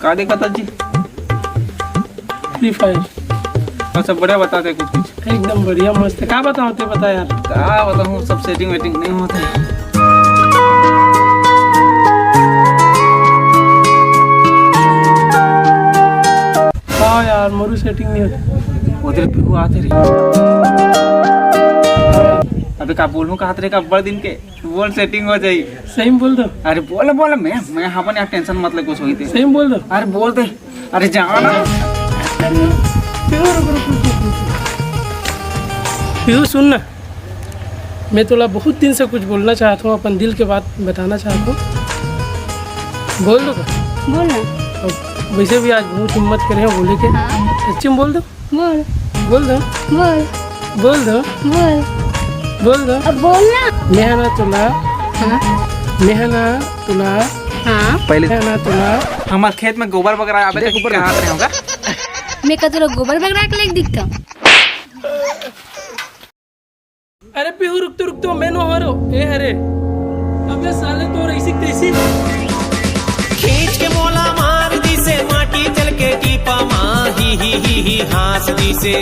का देखा था जी? फ्री फायर अच्छा बढ़िया बताते कुछ कुछ। एकदम बढ़िया मस्त है। क्या बताओ ते बता यार। क्या बताऊँ, सब सेटिंग वेटिंग नहीं होता है। हाँ यार मोरू सेटिंग नहीं होती। उधर पे वो आते रे। अबे का बोलूं कहा तेरे का बड़ दिन के बोल सेटिंग हो जाई। सही में बोल दो। अरे बोल बोल मैं हाँ अपन यार टेंशन मत ले कुछ हुई थी। सही में बोल दो। अरे बोल दे। अरे जाना पीहू सुन ना, मैं तोला बहुत दिन से कुछ बोलना चाहता हूँ, अपन दिल के बात बताना चाहता हूँ। बोल दो का? बोल ना। अब वैसे भी आज बहुत हिम्मत करे हैं बोले के। सच्ची में बोल दो। बोल बोल दो। बोल बोल दो। बोल बोल दो। अब बोल ना। मेहना तुला। हाँ मेहना तुला। हाँ पहले मेहना तुला। हमारे खेत में गोबर वगैरह आवे थे, गोबर कहाँ से होगा? मैं का तेरा गोबर बैग रख ले दिखता। अरे पीहू रुक तो मैं नो हरो ए हरे। अबे साले तो ऐसी तैसी खींच के मोला मार दी से माटी चल के टीपा माँ ही हास दी से